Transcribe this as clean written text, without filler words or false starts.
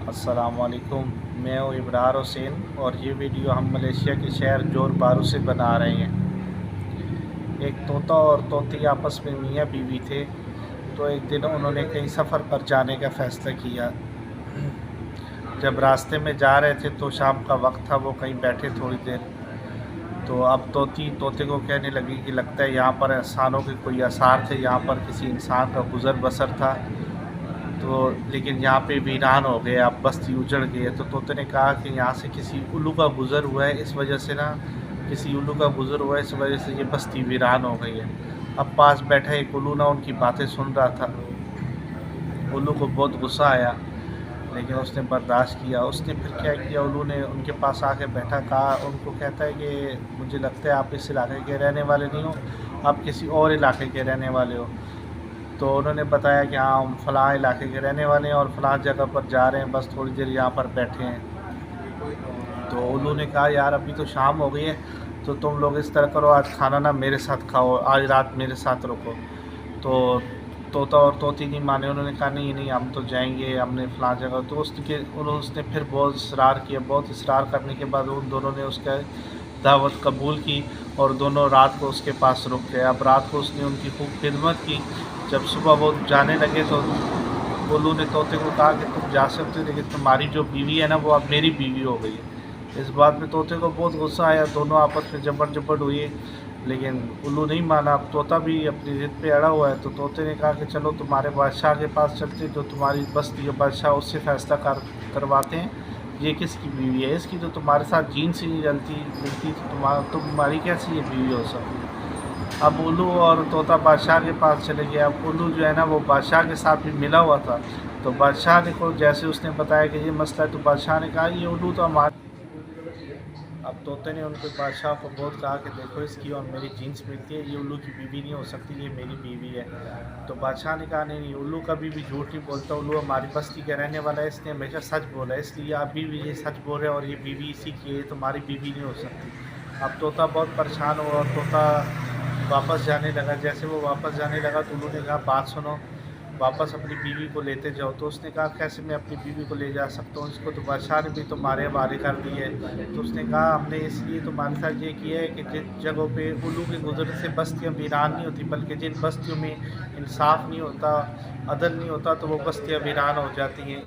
السلام علیکم، میں ہوں ابرار حسین اور یہ ویڈیو ہم ملیشیا کے شہر جور بارو سے بنا رہے ہیں۔ ایک طوطا اور طوطی آپس میں میاں بیوی تھے، تو ایک دن انہوں نے کہیں سفر پر جانے کا فیصلہ کیا۔ جب راستے میں جا رہے تھے تو شام کا وقت تھا، وہ کہیں بیٹھے تھوڑی دیر، تو اب طوطی طوطے کو کہنے لگی کہ لگتا ہے یہاں پر انسانوں کے کوئی آثار تھے، یہاں پر کسی انسان کا گزر بسر تھا، تو لیکن یہاں پہ ویران ہو گئے، اب بستی اجڑ گئی ہے۔ تو طوطے نے کہا کہ یہاں سے کسی الو کا گزر ہوا ہے، اس وجہ سے کسی الو کا گزر ہوا ہے، اس وجہ سے یہ بستی ویران ہو گئی ہے۔ اب پاس بیٹھا ایک الو ان کی باتیں سن رہا تھا۔ الو کو بہت غصہ آیا، لیکن اس نے برداشت کیا۔ اس نے پھر کیا کیا، الو نے ان کے پاس آ کے بیٹھا، کہا ان کو، کہتا ہے کہ مجھے لگتا ہے آپ اس علاقے کے رہنے والے نہیں ہو، آپ کسی اور علاقے کے رہنے والے ہو۔ تو انہوں نے بتایا کہ ہاں ہم فلاں علاقے کے رہنے والے ہیں اور فلاں جگہ پر جا رہے ہیں، بس تھوڑی دیر یہاں پر بیٹھے ہیں۔ تو الو نے کہا یار ابھی تو شام ہو گئی ہے، تو تم لوگ اس طرح کرو، آج کھانا نہ میرے ساتھ کھاؤ، آج رات میرے ساتھ رکو۔ تو طوطا اور طوطی نہیں مانے، انہوں نے کہا نہیں ہم تو جائیں گے، ہم نے فلاں جگہ۔ تو اس نے پھر بہت اصرار کیا، بہت اصرار کرنے کے بعد ان دونوں نے اس کا دعوت قبول کی اور دونوں رات کو اس کے پاس رک گئے۔ اب رات کو اس نے ان کی خوب خدمت کی۔ جب صبح وہ جانے لگے تو الو نے طوطے کو کہا کہ تم جا سکتے ہو، لیکن تمہاری جو بیوی ہے نا وہ اب میری بیوی ہو گئی ہے۔ اس بات میں طوطے کو بہت غصہ آیا، دونوں آپس میں جھپٹ ہوئی، لیکن الو نہیں مانا۔ اب طوطا بھی اپنی ضد پہ اڑا ہوا ہے، تو طوطے نے کہا کہ چلو تمہارے بادشاہ کے پاس چلتے، جو تمہاری بستی کے بادشاہ، اس سے فیصلہ کرواتے ہیں یہ کس کی بیوی ہے، اس کی تو تمہارے ساتھ جین سے نہیں ملتی، تو تمہاری کیسی یہ بیوی ہو سکتی ہے۔ اب الو اور طوطا بادشاہ کے پاس چلے گئے۔ اب الو جو ہے نا وہ بادشاہ کے ساتھ بھی ملا ہوا تھا، تو بادشاہ نے کو جیسے اس نے بتایا کہ یہ مسئلہ ہے، تو بادشاہ نے کہا یہ الو تو ہمارا۔ اب طوطے نے ان کے بادشاہ کو بہت کہا کہ دیکھو اس کی اور میری جینس ملتی ہے، یہ الو کی بیوی نہیں ہو سکتی، یہ میری بیوی ہے۔ تو بادشاہ نے کہا نہیں الو کبھی بھی جھوٹ نہیں بولتا، الو ہماری بستی کا رہنے والا ہے، اس نے ہمیشہ سچ بولا ہے، اس لیے ابھی بھی یہ سچ بول رہے ہیں اور یہ بیوی اسی کی ہے، یہ تمہاری بیوی نہیں ہو سکتی۔ اب طوطا بہت پریشان ہوا اور طوطا واپس جانے لگا۔ جیسے وہ واپس جانے لگا تو الو نے کہا بات سنو، واپس اپنی بیوی کو لیتے جاؤ۔ تو اس نے کہا کیسے میں اپنی بیوی کو لے جا سکتا ہوں، اس کو تو بادشاہ نے بھی تمہارے حوالے کر دی ہے۔ تو اس نے کہا ہم نے اس لیے تمہارے ساتھ یہ کیا ہے کہ جن جگہوں پہ الو کے گزرنے سے بستیاں ویران نہیں ہوتی، بلکہ جن بستیوں میں انصاف نہیں ہوتا، عدل نہیں ہوتا، تو وہ بستیاں ویران ہو جاتی ہیں۔